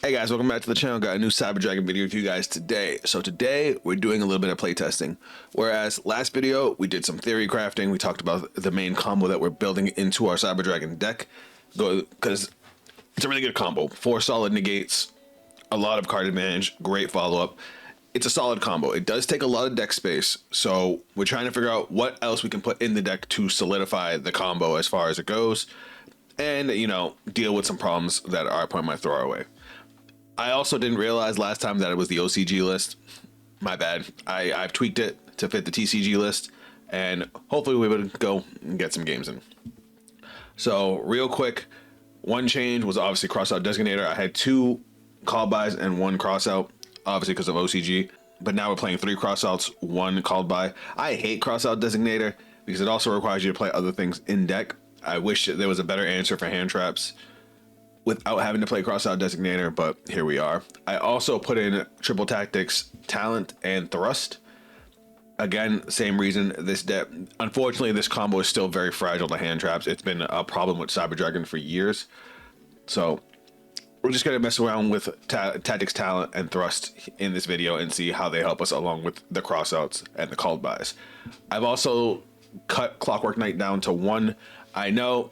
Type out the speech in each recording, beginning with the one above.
Hey guys, welcome back to the channel. Got a new Cyber Dragon video for you guys today. So today we're doing a little bit of playtesting. Whereas last video we did some theory crafting. We talked about the main combo that we're building into our Cyber Dragon deck. Because it's a really good combo. 4 solid negates, a lot of card advantage, great follow-up. It's a solid combo. It does take a lot of deck space, so we're trying to figure out what else we can put in the deck to solidify the combo as far as it goes, and deal with some problems that our opponent might throw our way. I also didn't realize last time that it was the OCG list. My bad. I've tweaked it to fit the TCG list, and hopefully we would go and get some games in. So real quick, one change was obviously crossout designator. I had 2 call bys and 1 crossout, obviously because of OCG. But now we're playing 3 crossouts, 1 called by. I hate crossout designator because it also requires you to play other things in deck. I wish there was a better answer for hand traps without having to play crossout designator, but here we are. I also put in triple tactics, talent, and thrust. Again, same reason. This deck, unfortunately, this combo is still very fragile to hand traps. It's been a problem with Cyber Dragon for years. So we're just gonna mess around with tactics, talent, and thrust in this video and see how they help us along with the crossouts and the called buys. I've also cut Clockwork Knight down to 1. I know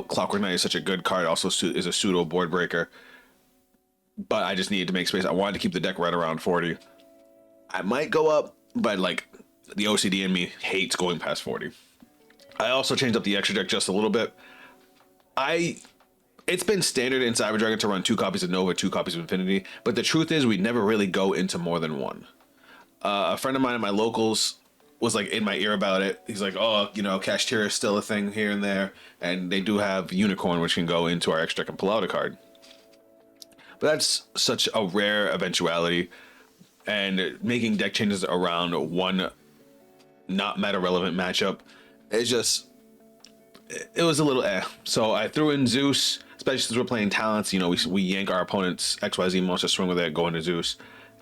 Clockwork Knight is such a good card, also is a pseudo board breaker, but I just needed to make space. I wanted to keep the deck right around 40. I might go up, but like the OCD in me hates going past 40. I also changed up the extra deck just a little bit. It's been standard in Cyber Dragon to run 2 copies of Nova, 2 copies of Infinity, but the truth is we never really go into more than 1. A friend of mine at my locals was like in my ear about it. He's like, oh, Kashtira is still a thing here and there, and they do have Unicorn, which can go into our extra and pull out a card. But that's such a rare eventuality, and making deck changes around 1 not meta relevant matchup, it was a little So I threw in Zeus, especially since we're playing talents. We yank our opponent's XYZ monster, swing with it, go into Zeus,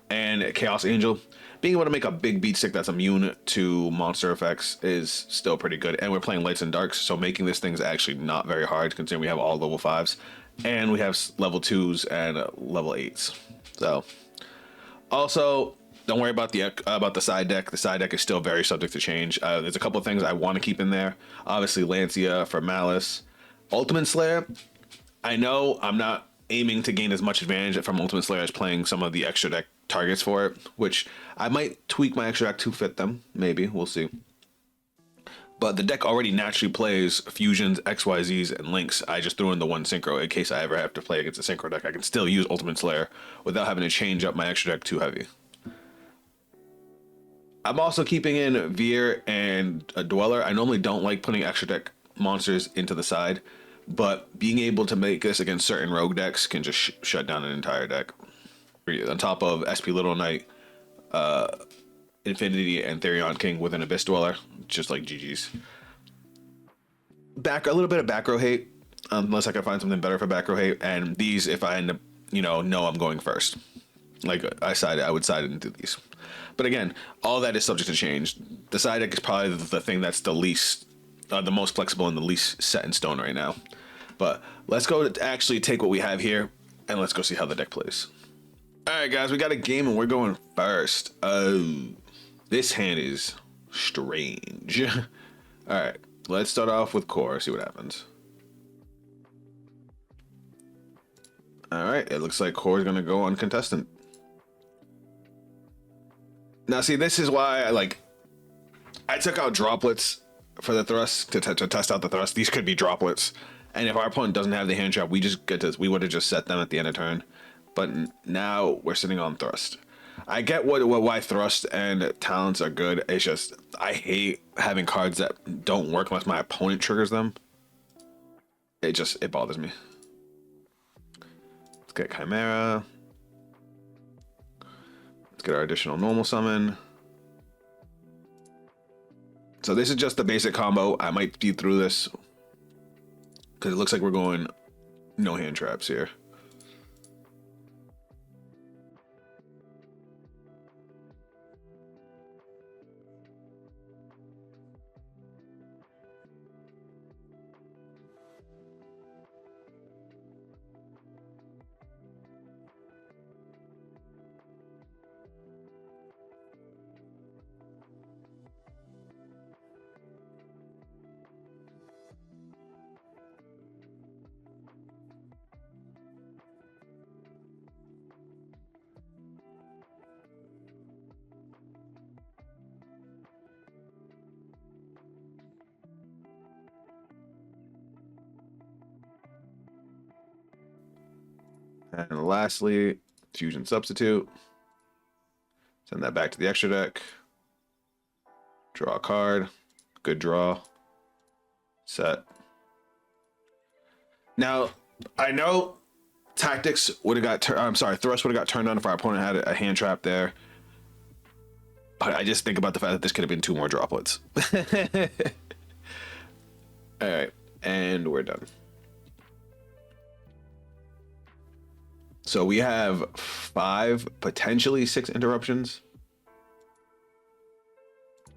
and Chaos Angel. Being able to make a big beat stick that's immune to monster effects is still pretty good. And we're playing lights and darks, so making this thing is actually not very hard considering we have all level 5s. And we have level 2s and level 8s. So, also, don't worry about the side deck. The side deck is still very subject to change. There's a couple of things I want to keep in there. Obviously, Lancia for Malice. Ultimate Slayer, I know I'm not aiming to gain as much advantage from Ultimate Slayer as playing some of the extra deck targets for it, which I might tweak my extra deck to fit them. Maybe, we'll see. But the deck already naturally plays fusions, XYZs, and links. I just threw in the 1 synchro in case I ever have to play against a synchro deck. I can still use Ultimate Slayer without having to change up my extra deck too heavy. I'm also keeping in Veer and a Dweller. I normally don't like putting extra deck monsters into the side, but being able to make this against certain rogue decks can just shut down an entire deck. On top of SP Little Knight, Infinity, and Therion King with an Abyss Dweller, just like GG's. A little bit of back row hate, unless I can find something better for back row hate. And these, if I end up, know I'm going first. Like I would side into these. But again, all that is subject to change. The side deck is probably the thing that's the most flexible and the least set in stone right now. But let's go to actually take what we have here and let's go see how the deck plays. All right, guys, we got a game and we're going first. Oh, this hand is strange. All right, let's start off with core, see what happens. All right, it looks like core is gonna go uncontested. Now, see, this is why I took out droplets for the thrust to test out the thrust. These could be droplets, and if our opponent doesn't have the hand trap, we would have just set them at the end of turn. But now we're sitting on thrust. I get why thrust and talents are good. It's just I hate having cards that don't work unless my opponent triggers them. It bothers me. Let's get Chimera. Let's get our additional normal summon. So this is just the basic combo. I might speed through this because it looks like we're going no hand traps here. And lastly, fusion substitute. Send that back to the extra deck. Draw a card. Good draw. Set. Now, I know tactics would have got. I'm sorry, thrust would have got turned on if our opponent had a hand trap there. But I just think about the fact that this could have been 2 more droplets. All right, and we're done. So we have 5, potentially 6 interruptions.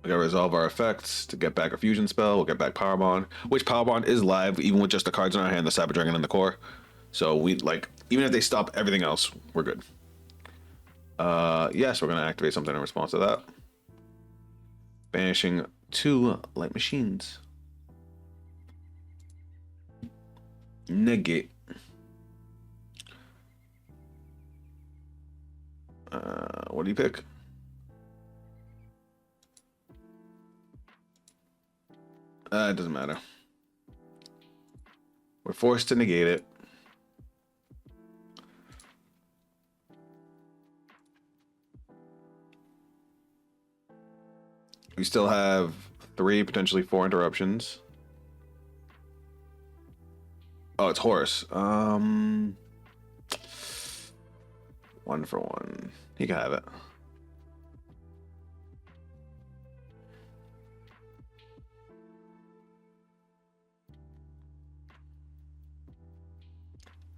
We gotta resolve our effects to get back a fusion spell. We'll get back Power Bond, which Power Bond is live even with just the cards in our hand, the Cyber Dragon and the core. So we like, even if they stop everything else, we're good. Yes, we're gonna activate something in response to that. Banishing 2 light machines. Negate. What do you pick? It doesn't matter. We're forced to negate it. We still have 3, potentially 4 interruptions. Oh, it's Horus. 1 for 1. You can have it.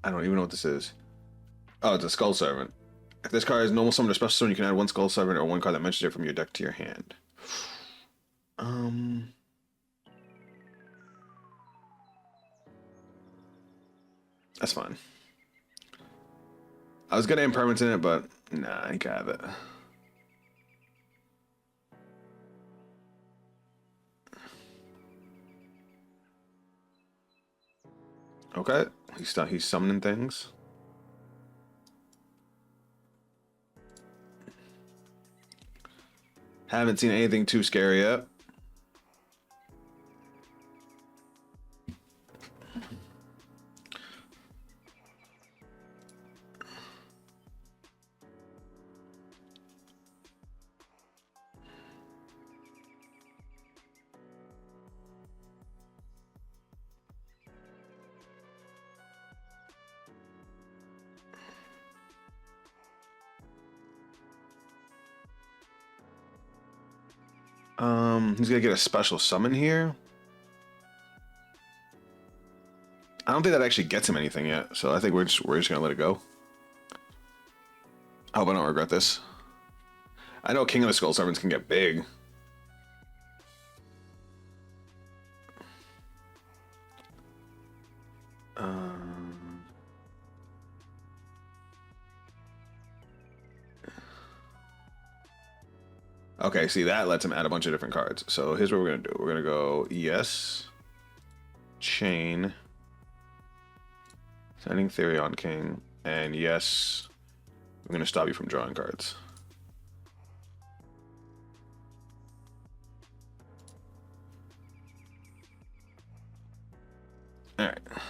I don't even know what this is. Oh, it's a Skull Servant. If this card is normal summon or special summon, you can add 1 Skull Servant or 1 card that mentions it from your deck to your hand. That's fine. I was gonna impermanence in it, but nah, you can have it. Okay, he's summoning things. Haven't seen anything too scary yet. He's gonna get a special summon here. I don't think that actually gets him anything yet, so I think we're just gonna let it go. I hope I don't regret this. I know King of the Skull Servants can get big. Okay, see, that lets him add a bunch of different cards. So here's what we're gonna do. We're gonna go yes, chain, sending Therion King, and yes, I'm gonna stop you from drawing cards. All right. I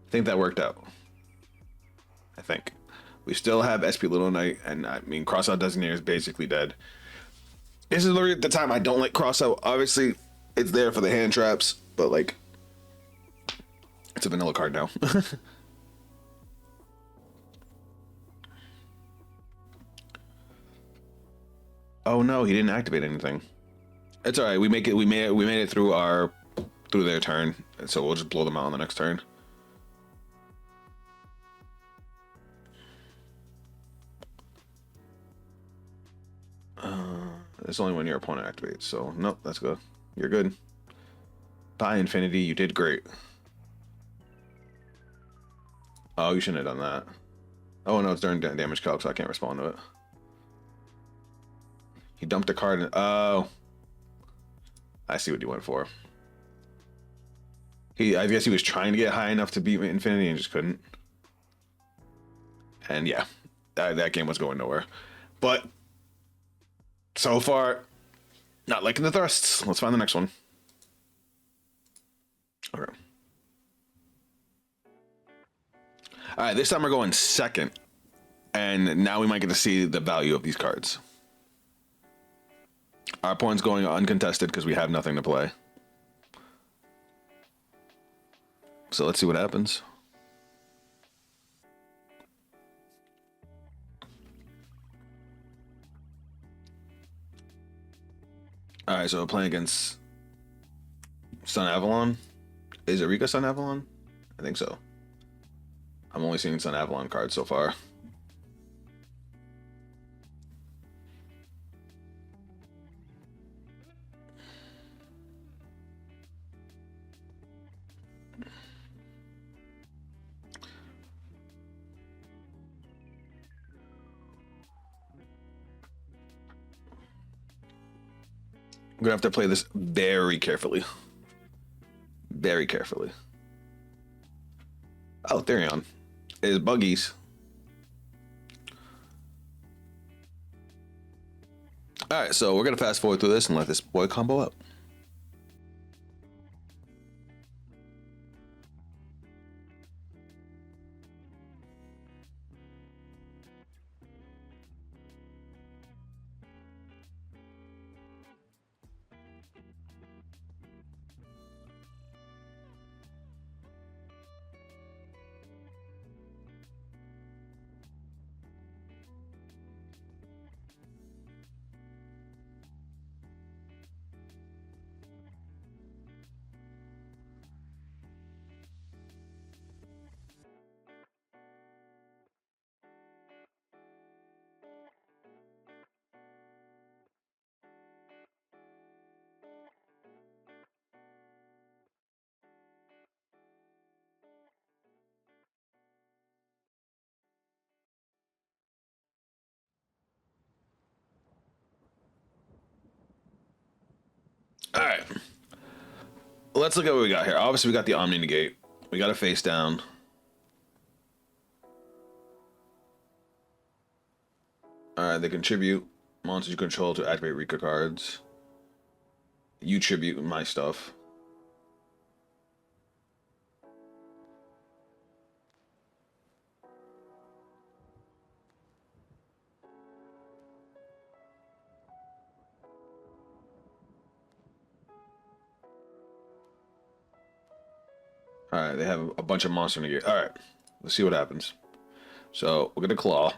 think that worked out. I think. We still have SP Little Knight, and I mean, Crossout Designator is basically dead. This is literally the time I don't like Crossout. Obviously, it's there for the hand traps, but like, it's a vanilla card now. Oh no, he didn't activate anything. It's all right. We made it through their turn, and so we'll just blow them out on the next turn. It's only when your opponent activates, so nope, that's good. You're good. Bye, Infinity. You did great. Oh, you shouldn't have done that. Oh no, it's during damage calc, so I can't respond to it. He dumped a card. Oh, I see what he went for. I guess he was trying to get high enough to beat Infinity and just couldn't. And yeah, that game was going nowhere. But so far, not liking the thrusts. Let's find the next one. Okay. All right, this time we're going second. And now we might get to see the value of these cards. Our point's going uncontested because we have nothing to play. So let's see what happens. All right, so we're playing against Sun Avalon. Is it Rika Sun Avalon? I think so. I'm only seeing Sun Avalon cards so far. I'm gonna have to play this very carefully. Very carefully. Oh, Therion. It is Buggies. Alright, so we're gonna fast forward through this and let this boy combo up. Alright. Let's look at what we got here. Obviously, we got the Omni Negate. We got a face down. Alright, they contribute monsters you control to activate Rika cards. You tribute my stuff. Alright, they have a bunch of monster negate. Alright, let's see what happens. So, we're gonna claw.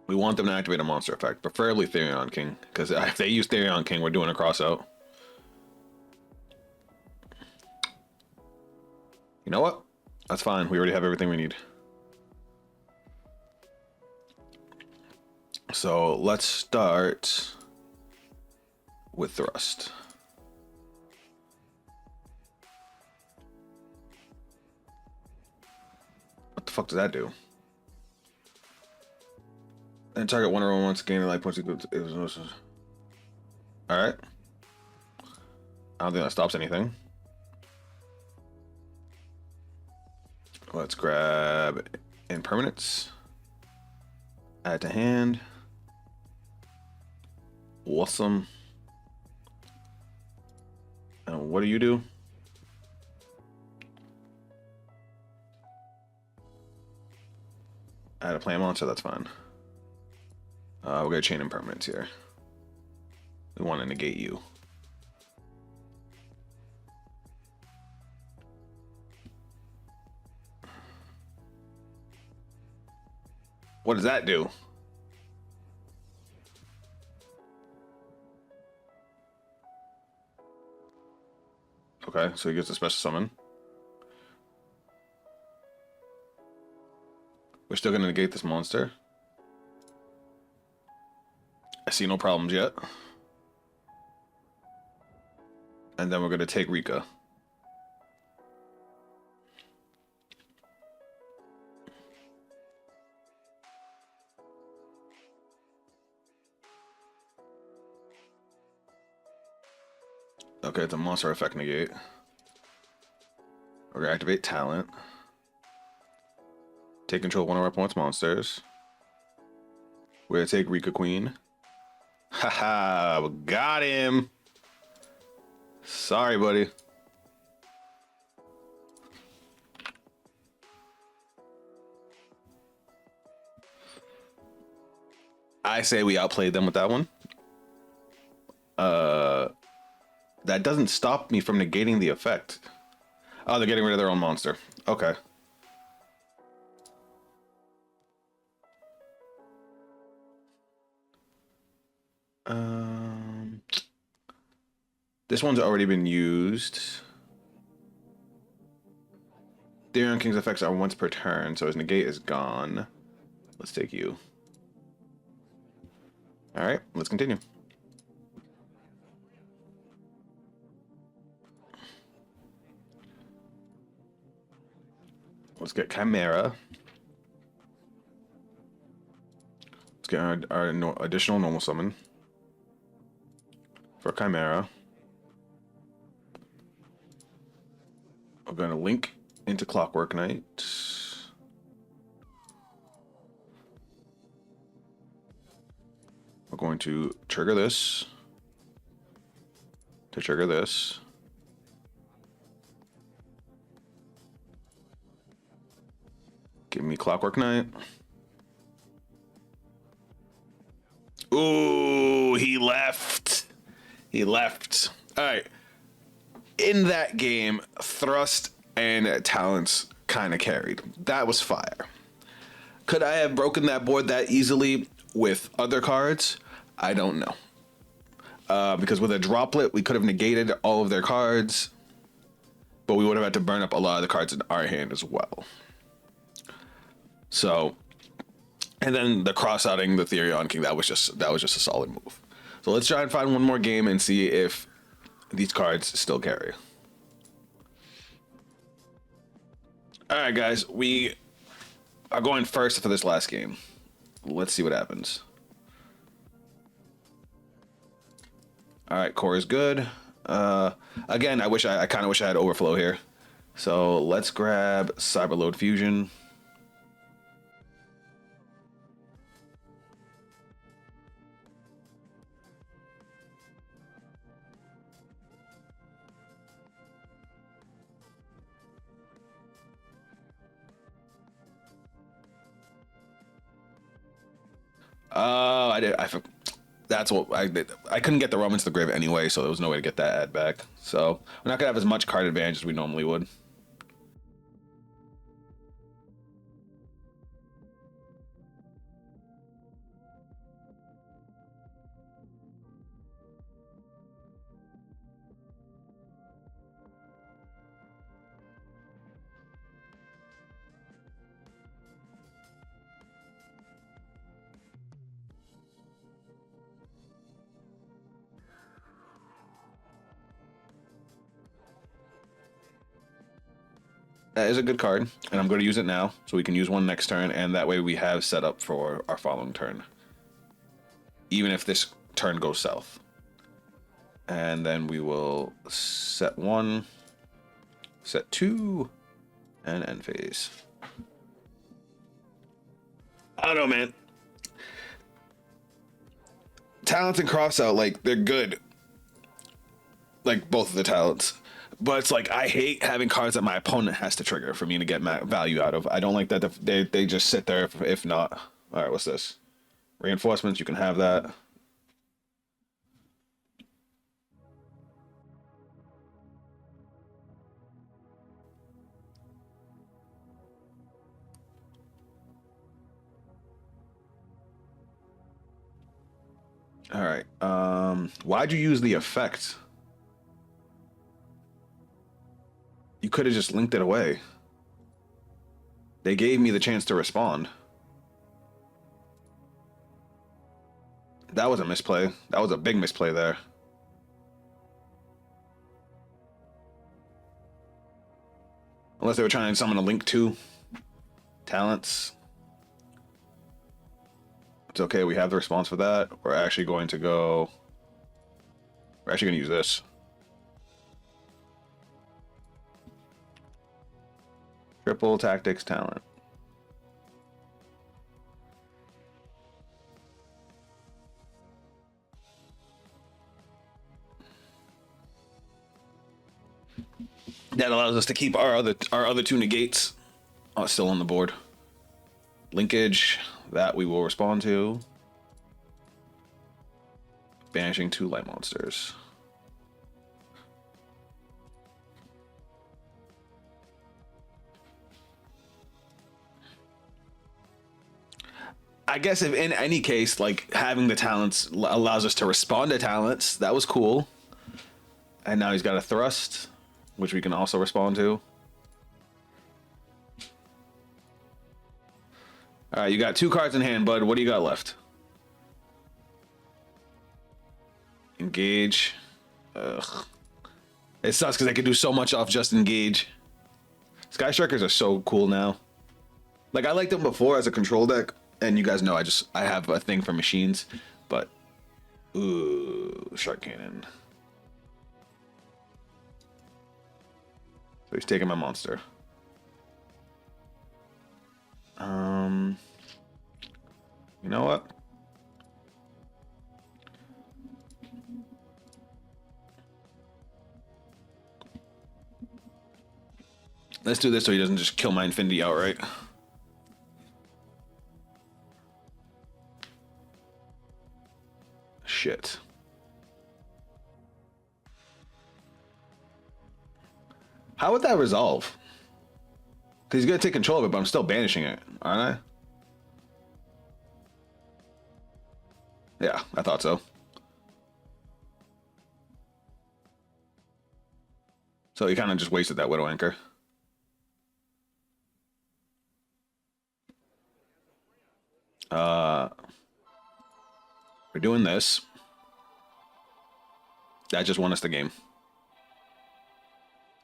We want them to activate a monster effect, preferably Therion King, because if they use Therion King, we're doing a cross out. You know what? That's fine. We already have everything we need. So let's start with Thrust. What the fuck does that do? And target one or once gain life points equal to it was. Alright. I don't think that stops anything. Let's grab impermanence. Add to hand. Awesome. And what do you do? Add a plant monster, that's fine. We're gonna chain impermanence here. We want to negate you. What does that do? Okay, so he gets a special summon. We're still gonna negate this monster. I see no problems yet. And then we're gonna take Rika. Okay, it's a monster effect negate. We're gonna activate talent. Take control of one of our opponent's monsters. We're gonna take Rika Queen. Haha, we got him. Sorry, buddy. I say we outplayed them with that one. That doesn't stop me from negating the effect. Oh, they're getting rid of their own monster. Okay. This one's already been used. Therion King's effects are once per turn, so his negate is gone. Let's take you. Alright, let's continue. Let's get Chimera. Let's get our additional normal summon for Chimera. We're going to link into Clockwork Knight. We're going to trigger this to trigger this. Give me Clockwork Knight. Ooh, he left. He left. All right. In that game, Thrust and Talents kind of carried. That was fire. Could I have broken that board that easily with other cards? I don't know. Because with a Droplet, we could have negated all of their cards, but we would have had to burn up a lot of the cards in our hand as well. So, and then the cross-outing the Therion King, that was just a solid move. So let's try and find one more game and see if these cards still carry. All right, guys, we are going first for this last game. Let's see what happens. All right, core is good. Again, I kind of wish I had overflow here. So let's grab Cyberload Fusion. Oh, that's what I did. I couldn't get the Romans to the grave anyway, so there was no way to get that ad back. So we're not gonna have as much card advantage as we normally would. That is a good card, and I'm going to use it now, so we can use one next turn, and that way we have set up for our following turn. Even if this turn goes south. And then we will set 1, set 2, and end phase. I don't know, man. Talents and Crossout, like, they're good. Like, both of the talents. But it's like, I hate having cards that my opponent has to trigger for me to get value out of. I don't like that they just sit there if not. All right, what's this? Reinforcements, you can have that. All right. Why'd you use the effect? You could have just linked it away. They gave me the chance to respond. That was a misplay. That was a big misplay there. Unless they were trying to summon a link to talents. It's okay, we have the response for that. We're actually going to use this. Triple tactics talent. That allows us to keep our other two negates still on the board. Linkage, that we will respond to. Banishing 2 light monsters. I guess if in any case, like having the talents allows us to respond to talents, that was cool. And now he's got a thrust, which we can also respond to. All right, you got 2 cards in hand, bud. What do you got left? Engage. Ugh. It sucks because I could do so much off just engage. Sky Strikers are so cool now. Like, I liked them before as a control deck, and you guys know I have a thing for machines, but ooh, Shark Cannon. So he's taking my monster. You know what? Let's do this so he doesn't just kill my Infinity outright. Shit. How would that resolve? Because he's going to take control of it, but I'm still banishing it, aren't I? Yeah, I thought so. So he kind of just wasted that Widow Anchor. We're doing this. That just won us the game.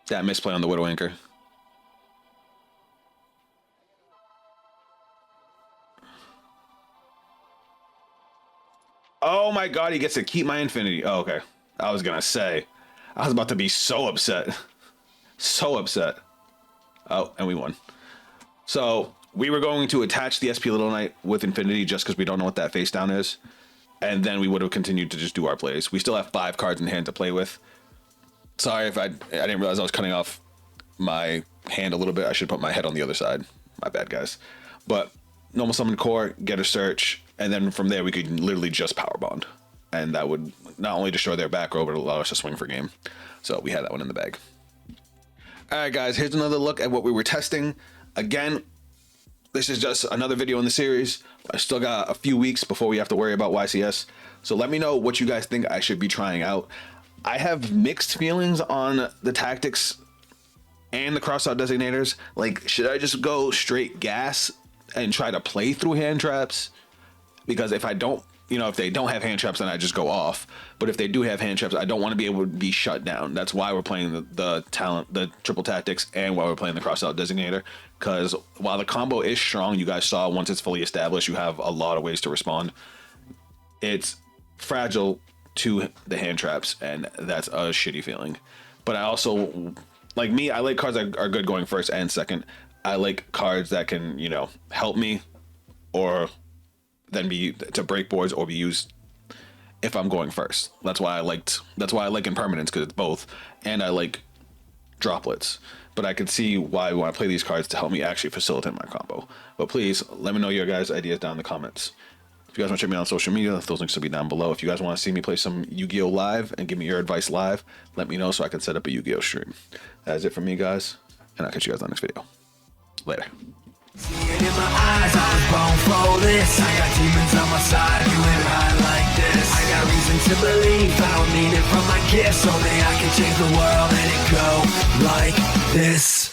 That misplay on the Widow Anchor. Oh my god, he gets to keep my Infinity. Oh, okay. I was gonna say. I was about to be so upset. So upset. Oh, and we won. So, we were going to attach the SP Little Knight with Infinity just because we don't know what that face down is. And then we would have continued to just do our plays. We still have 5 cards in hand to play with. Sorry if I didn't realize I was cutting off my hand a little bit. I should put my head on the other side. My bad, guys. But normal summon core, get a search, and then from there we could literally just power bond. And that would not only destroy their back row, but allow us to swing for game. So we had that one in the bag. All right, guys, here's another look at what we were testing. Again, this is just another video in the series. I still got a few weeks before we have to worry about YCS. So let me know what you guys think I should be trying out. I have mixed feelings on the tactics and the crossout designators. Like, should I just go straight gas and try to play through hand traps? Because if I don't, you know, if they don't have hand traps, then I just go off. But if they do have hand traps, I don't want to be able to be shut down. That's why we're playing the triple tactics, and why we're playing the crossout designator. Because while the combo is strong, you guys saw once it's fully established, you have a lot of ways to respond. It's fragile to the hand traps, and that's a shitty feeling. But I also, like me, I like cards that are good going first and second. I like cards that can, you know, help me, or then be to break boards or be used if I'm going first. That's why I like impermanence, because it's both, and I like droplets. But I could see why we want to play these cards to help me actually facilitate my combo. But please let me know your guys' ideas down in the comments. If you guys want to check me out on social media, those links will be down below. If you guys want to see me play some Yu-Gi-Oh! Live and give me your advice live, let me know so I can set up a Yu-Gi-Oh! Stream. That is it from me, guys, and I'll catch you guys on the next video. Later. Seeing in my eyes, I was born for this. I got demons on my side, you ain't high like this. I got reason to believe, I don't need it from my gifts. Only I can change the world and it go like this.